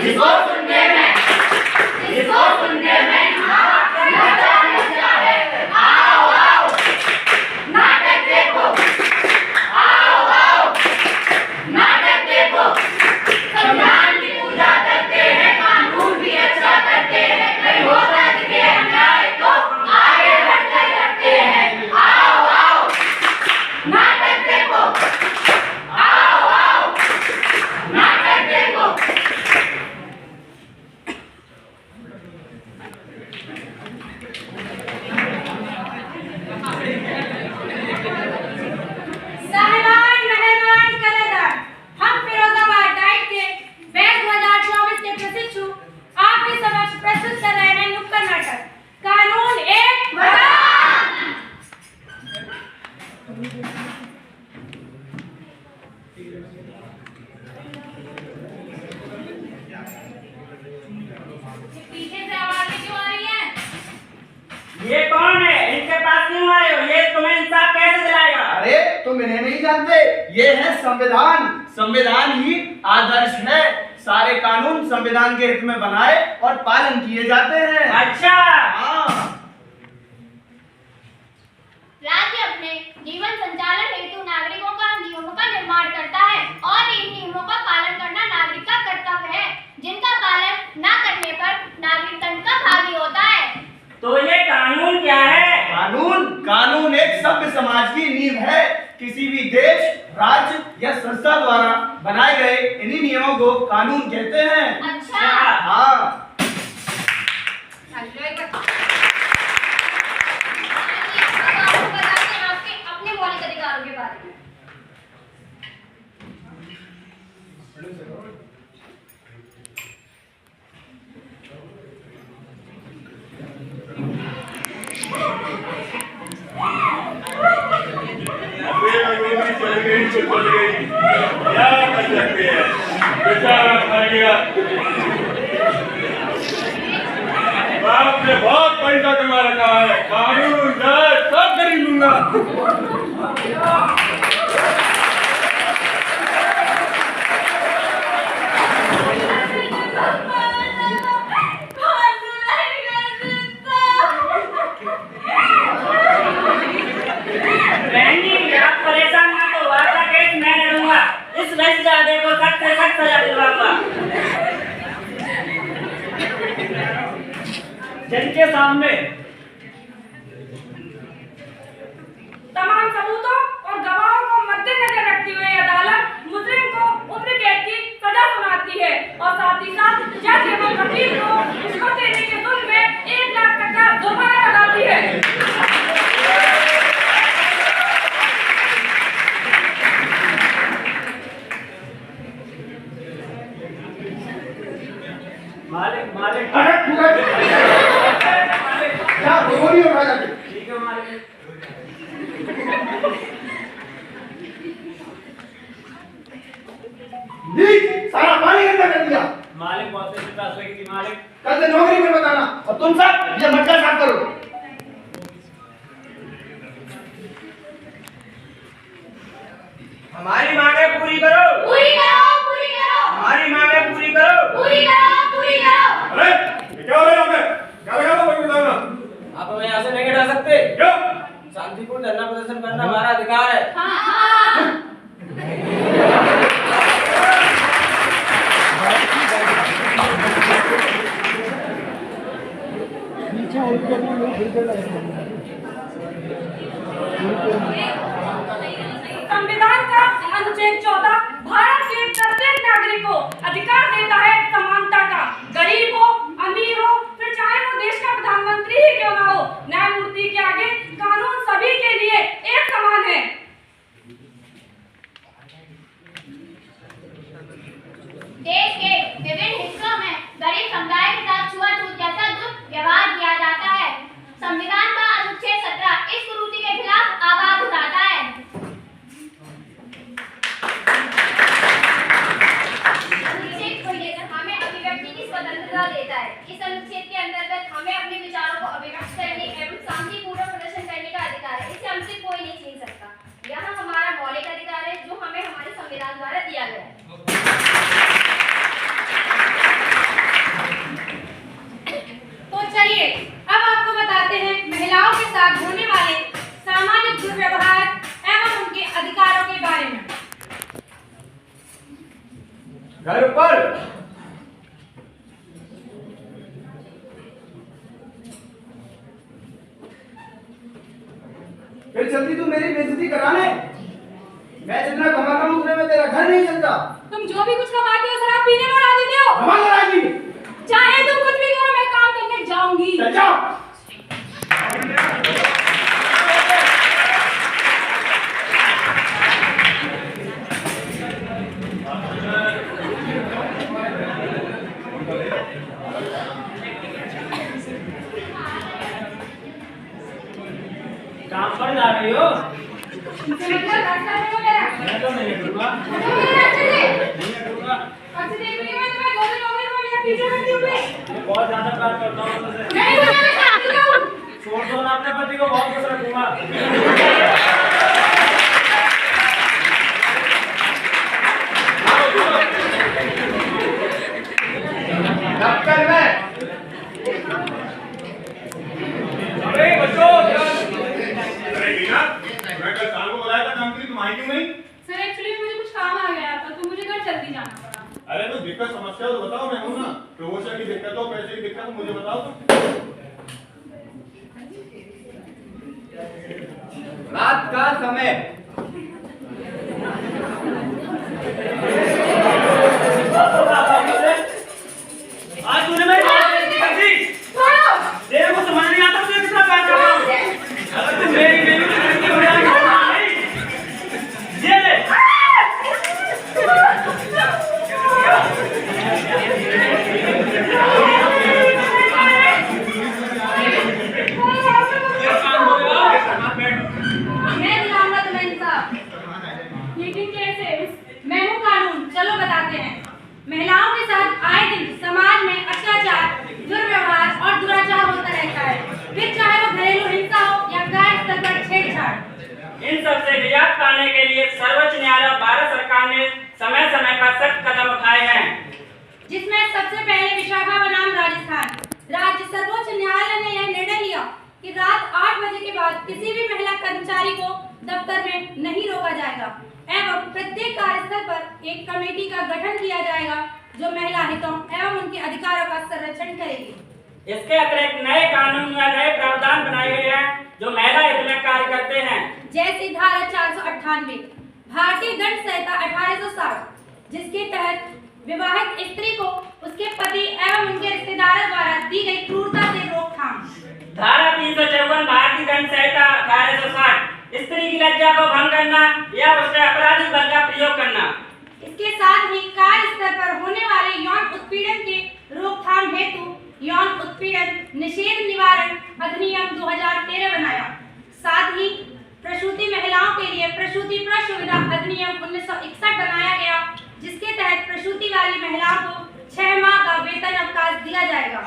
जिसको सुनने में नचा नचा है। आओ आओ नाटक देखो, आओ आओ नाटक देखो। संविधान की पूजा करते हैं, कानून भी अच्छा करते हैं, कहीं होता दिखे अन्याय तो आगे बढ़कर करते हैं। आओ आओ नाटक देखो, आओ आओ नाटक देखो। साहिबान, मेहरबान, कदरदान, हम फिरोजाबाद डाइट के बैच 2024 के प्रशिक्षु आपके समक्ष प्रस्तुत कर रहे हैं नुक्कड़ नाटक कानून एक वरदान। पीछे से आवाजें क्यों आ रही हैं? ये कौन है? इनके पास क्यों आए हो? ये तुम्हें इंसाफ कैसे दिलाएगा? अरे तुम इन्हें नहीं जानते, ये है संविधान। संविधान ही आदर्श है। सारे कानून संविधान के हित में बनाए और पालन किए जाते हैं। अच्छा, हाँ। राज्य अपने जीवन संचालन हेतु नागरिकों का नियमों का निर्माण करता है और इन नियमों का पालन करना नागरिक का कर्तव्य है, जिनका पालन न करने पर नागरिक दंड का भागी होता है। तो ये कानून क्या है? कानून एक सभ्य समाज की नींव है। किसी भी देश, राज्य या संस्था द्वारा बनाए गए इन्हीं नियमों को कानून कहते हैं। अच्छा, हाँ। आपको बताते हैं आपके अपने मौलिक अधिकारों के बारे में। क्या कर सकते हैं, बेचारा खा गया। बाप ने बहुत पैसा कमा रखा है, कानून राज सब खरीद लूंगा। बहन जी, आप परेशान ना हो, आपका केस मैं लड़ूंगा। इस वैश्यजादे को सख्त से सख्त सजा दिलवाऊंगा। जज के सामने तमाम सबूतों और गवाहों को मद्देनजर रखते हुए अदालत मुजरिम को उम्र कैद की सजा सुनाती है और साथ ही साथ जज एवं वकील को रिश्वत देने के जुर्म में 1 लाख तक का जुर्माना लगाती है। मालिक अरे क्या बोली उठा जाके। ठीक है मालिक। सारा पानी गंदा कर दिया। मालिक बहुत से फैसले की थी मालिक। कल से नौकरी में बताना। और तुम सब ये मटका साफ करो। हमारी मांगे पूरी करो, पूरी करो, पूरी करो, हमारी मांगे पूरी करो। पूरी करो, पूरी करो। अरे ये क्या हो रहा है यहाँ पे? क्या लगा था वही बताना। आप हमें यहाँ से नहीं हटा सकते। क्यों? शांतिपूर्ण धरना प्रदर्शन करना हमारा अधिकार है। हाँ, हाँ। संविधान का अनुच्छेद 14 भारत के प्रत्येक नागरिक को अधिकार देता है समानता का। गरीब हो, अमीर हो, फिर चाहे वो देश का प्रधानमंत्री ही क्यों ना हो, न्यायमूर्ति के आगे कानून सभी के लिए एक समान है। देश के विभिन्न हिस्सों में गरीब समुदाय के साथ छुआछूत जैसा दुर्व्यवहार किया जाता है। संविधान का फिर चलती तू मेरी बेइज्जती कराने। मैं जितना कमाता हूँ उतने में तेरा घर नहीं चलता। तुम जो भी कुछ कमाते हो शराब पीने में उड़ा देते हो। कमा लड़ाई चाहे तुम कुछ भी करो, मैं काम करने जाऊंगी। चल जाओ। काम पर जा रही हो? तुमसे मतलब रास्ता नहीं हो मेरा। मैं तो नहीं करूँगा। हटो मेरे रास्ते से। नहीं करूँगा। अब से देख रही हूँ मैं तुम्हें 2 दिन हो गए तुम मेरे पीछे बैठी हुई। मैं बहुत ज़्यादा प्यार करता हूँ तुमसे। नहीं मुझे मैं शादी करूँ। छोड़ दो ना, अपने पति को बहुत खुश रखूंगा। दफ्तर में अरे बच्चों, अरे मीना, मैं कल शाम को बुलाया था काम के लिए, तुम आई क्यों नहीं? सर एक्चुअली मुझे कुछ काम आ गया था तो मुझे घर जल्दी जाना पड़ा। अरे कोई दिक्कत समस्या हो तो बताओ, मैं हूं ना। प्रमोशन की दिक्कत हो, पैसे की दिक्कत हो, मुझे बताओ तुम। रात का समय आज तूने मेरी बात नहीं की। तेरे को समझ नहीं आता तुझे कितना प्यार कर रहा हूँ। अगर तू मेरी बेबी को लड़की हो जाएगी तो नहीं। ये ले। मैं दिलाऊंगा तुम्हें इंसाफ। लेकिन कैसे? मैं हूँ कानून, चलो बताते हैं। महिलाओं के साथ आए दिन समाज में अत्याचार, दुर्व्यवहार और दुराचार होता रहता है, फिर चाहे वो घरेलू हिंसा हो या कार्य स्तर पर छेड़छाड़। इन सब से निजात पाने के लिए सर्वोच्च न्यायालय भारत सरकार ने समय समय पर सख्त कदम उठाए हैं, जिसमें सबसे पहले विशाखा बनाम राजस्थान राज्य सर्वोच्च न्यायालय ने यह निर्णय लिया कि रात 8 बजे के बाद किसी भी महिला कर्मचारी को दफ्तर में नहीं रोका जाएगा एवं प्रत्येक कार्यस्थल पर एक कमेटी का गठन किया जाएगा जो महिला हितों एवं उनके अधिकारों का संरक्षण करेगी। इसके अतिरिक्त नए कानून या नए प्रावधान बनाए गए हैं जो महिला हित में कार्य करते हैं, जैसे धारा 498 भारतीय दंड संहिता 1860, जिसके तहत विवाहित स्त्री को उसके पति एवं उनके रिश्तेदारों द्वारा दी गई क्रूरता से रोकथाम। धारा 354 भारतीय दंड संहिता 1860 स्त्री की लज्जा को भंग करना या उसके आपराधिक बल का प्रयोग करना। इसके साथ ही कार्य स्तर पर होने वाले यौन उत्पीड़न के रोकथाम हेतु यौन उत्पीड़न निषेध निवारण अधिनियम 2013 बनाया। साथ ही प्रसूति महिलाओं के लिए प्रसूति प्रसुविधा अधिनियम 1961 बनाया गया, जिसके तहत प्रसूति वाली महिलाओं को 6 माह का वेतन अवकाश दिया जाएगा।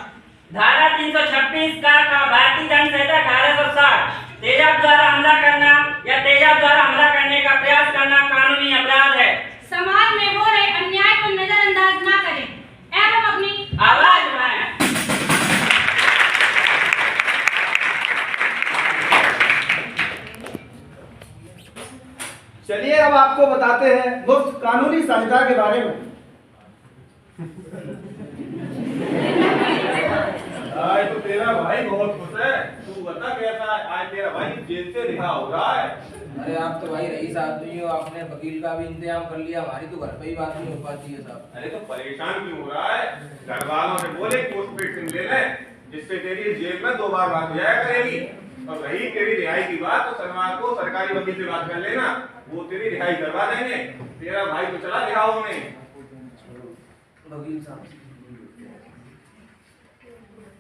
धारा 326 का भारतीय दंड संहिता 1860 तेजाब द्वारा हमला करना या तेजाब द्वारा हमला करने का प्रयास करना कानूनी अपराध है। समाज में हो रहे अन्याय को नजरअंदाज न करें एवं अपनी आवाज उठाएं। चलिए अब आपको बताते हैं मुफ्त कानूनी सहायता के बारे में। आज तो तेरा भाई बहुत खुश है। तू बता कैसा है? आज तेरा भाई जेल से रिहा हो रहा है। अरे आप तो भाई रईस आदमी हो, आपने वकील का भी इंतजाम कर लिया, हमारी तो घर पे ही बात नहीं हो पाती है साहब। अरे तो परेशान क्यों हो रहा है? घर वालों ने बोले पोस्टपेड सिम ले ले, जिससे तेरी जेल में 2 बार बात हो जाया करेगी। और रही तेरी रिहाई की बात तो शनिवार को सरकारी वकील से बात कर लेना, वो तेरी रिहाई करवा देंगे। तेरा भाई तो चला रिहा होने। वकील साहब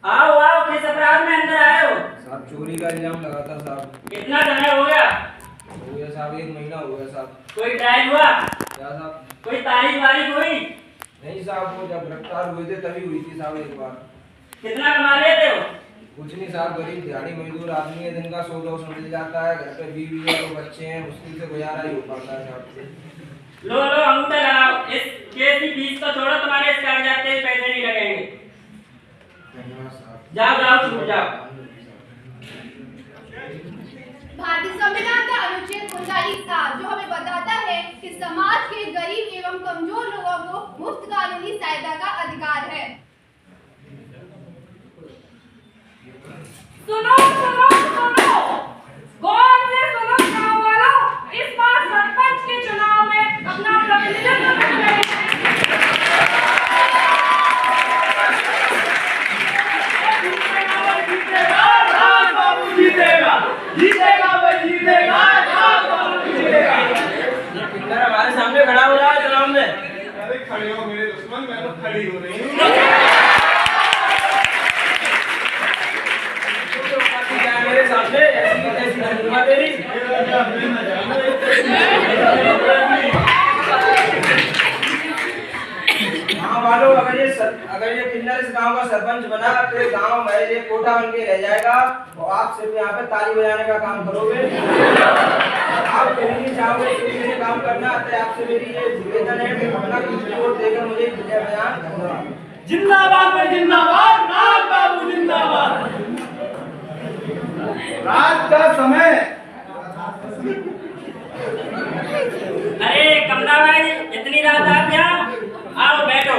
आओ आओ, किस अपराध में अंदर आए हो? साहब चोरी का इल्जाम लगा था साहब। कितना समय हो गया? हो गया साहब, 1 महीना हो गया साहब। कोई ट्रायल हुआ? क्या साहब? कोई तारीख वारीख हुई? नहीं साहब, वो जब गिरफ्तार हुए थे तभी हुई थी साहब एक बार। कितना कमा लेते हो? कुछ नहीं साहब, गरीब दिहाड़ी मजदूर आदमी है, दिन का 100-200 मिल जाता है, घर पे बीवी है, 2 बच्चे हैं, मुश्किल से गुजारा ही हो पाता है साहब। लो लो अंगूठा लगाओ। इस केस की फीस तो छोड़ो, तुम्हारे इस कागजात के पैसे नहीं लगेंगे। जाओ जाओ, छूट जाओ। भारतीय संविधान का अनुच्छेद 39 जो हमें बताता है कि समाज के गरीब एवं कमजोर लोगों को मुफ्त कानूनी सहायता का अधिकार है। सुनो सुनो सुनो, गौर से सुनो। मेरे सामने ऐसी हुआ तेरी हाँ वालों, अगर ये किन्नर इस गांव का सरपंच बना तो ये गांव महज एक कोठा बन के रह जाएगा और आप सिर्फ यहाँ पे ताली बजाने का काम करोगे। आप कहीं नहीं चाहोगे कि मुझे काम करना आता है। आपसे मेरी ये निवेदन है कि अपना वोट देकर मुझे विजय बयान करना। जिंदाबाद भाई जिंदाबाद, नाग बाबू जिंदाबाद। रात का समय। अरे कमला भाई, इतनी रात आप यहाँ आओ बैठो।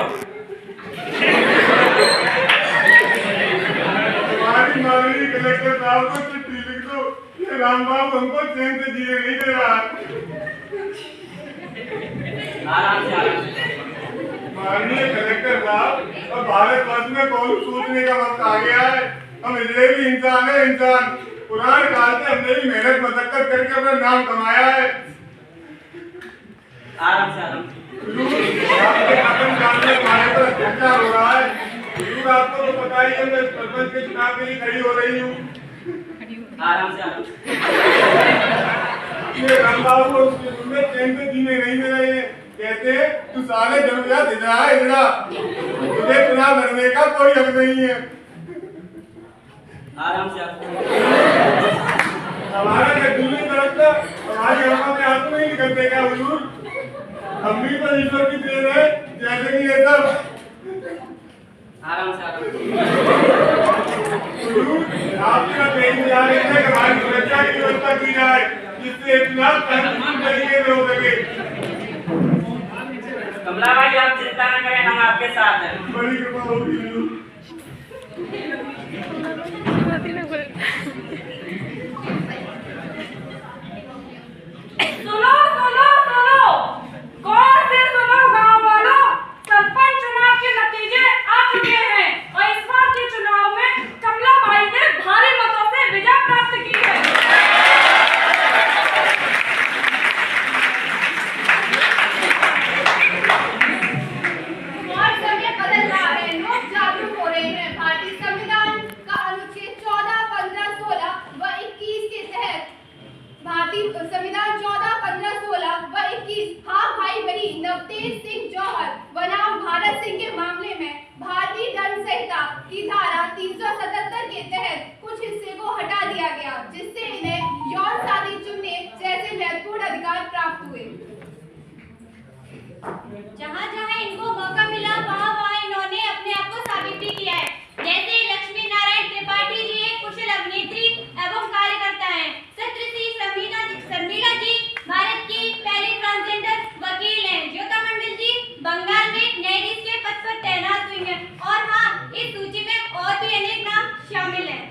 हमारी माननीय कलेक्टर साहब को चिट्ठी लिख दो, ये राम बाबू हमको चैन से जीने नहीं दे रहा। आराम से आराम से। माननीय कलेक्टर साहब, अब भारतवर्ष में कौन सोचने का वक्त आ गया है। हम इसलिए भी इंसान है, इंसान पुराने काल से हमने भी मेहनत मशक्कत करके अपना नाम कमाया है। आराम से आराम से। आपके शासन काल में हमारे पर अत्याचार हो रहा है। जरूर आपको तो पता ही है, मैं सरपंच के चुनाव के लिए खड़ी हो रही हूँ। आराम से आराम से। ये राम बाबू उसके में चैन से जीने नहीं दे रहे हैं। कहते हैं तू साले जरूरियात इधरा है इधरा, तुझे चुनाव लड़ने का कोई हक नहीं है। आराम से आराम से। हमारा दूसरी तरफ से हमारी आंखों में आंसू नहीं निकलते क्या हुजूर? हम भी तो ईश्वर की देन है, जैसे कि ये सब। आराम से आराम से। हुजूर, आपका देश जा रहे थे कि हमारी सुरक्षा की व्यवस्था की जाए, जिससे इतना शांतिपूर्ण तरीके से हो सके। कमला भाई आप चिंता न करें, हम आपके साथ हैं। बड़ी कृपा होगी हुजूर। सुनो सुनो सुनो, गौर से सुनो गांव वालों, सरपंच चुनाव के नतीजे आ चुके हैं और इस बार के चुनाव में कमला बाई ने भारी मतों से विजय प्राप्त की है। और समय बदल रहा है, लोग जागरूक हो रहे हैं। भारतीय संविधान का अनुच्छेद 14, 15, 16 व 21 के तहत भारतीय संविधान 14, 15, 16 व 21 हाँ भाई बड़ी नवतेज सिंह जौहर बनाम भारत सिंह के मामले में भारतीय दंड संहिता की धारा 377 के तहत कुछ हिस्से को हटा दिया गया, जिससे इन्हें यौन शादी चुनने जैसे महत्वपूर्ण अधिकार प्राप्त हुए। जहाँ जहाँ इनको मौका मिला वहाँ इन्होंने अपने आप को साबित भी किया है। जैसे लक्ष्मी नारायण त्रिपाठी जी एक कुशल अभिनेत्री एवं कार्यकर्ता हैं। सत्रसी शर्मिला जी भारत की पहली ट्रांसजेंडर वकील हैं। ज्योता मंडल जी बंगाल में न्यायाधीश के पद पर तैनात हुई हैं। और हाँ, इस सूची में और भी अनेक नाम शामिल हैं।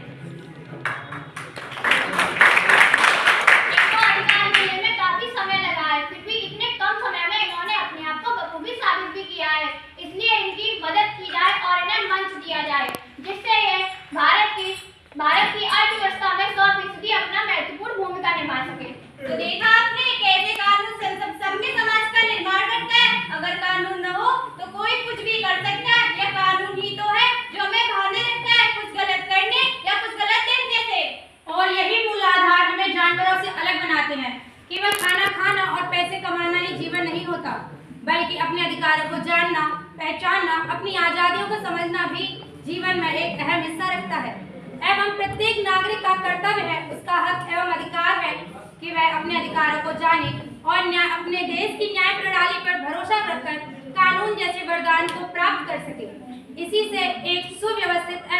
इनको अधिकार मिलने में काफी समय लगा है, फिर भी इतने कम समय में इन्होंने अपने आप को बखूबी साबित भी किया है। इसलिए इनकी मदद की जाए और इन्हें मंच दिया जाए, जिससे ये भारत की अर्थव्यवस्था में 100% अपना महत्वपूर्ण भूमिका निभा सके। तो देखा आपने कैसे कानून सभ्य समाज का निर्माण करता है। अगर कानून न हो तो कोई कुछ भी कर सकता है। यह कानून ही तो है जो हमें बांधे रखता है कुछ गलत करने या कुछ गलत देखने से। और यही मूल आधार हमें जानवरों से अलग बनाते हैं। केवल खाना खाना और पैसे कमाना ही जीवन नहीं होता, बल्कि अपने अधिकारों को जानना, पहचानना, अपनी आजादियों को समझना भी जीवन में एक अहम हिस्सा रखता है। एवं प्रत्येक नागरिक का कर्तव्य है, उसका हक एवं अधिकार है कि वह अपने अधिकारों को जाने और अपने देश की न्याय प्रणाली पर भरोसा रखकर कानून जैसे वरदान को प्राप्त कर सके। इसी से एक सुव्यवस्थित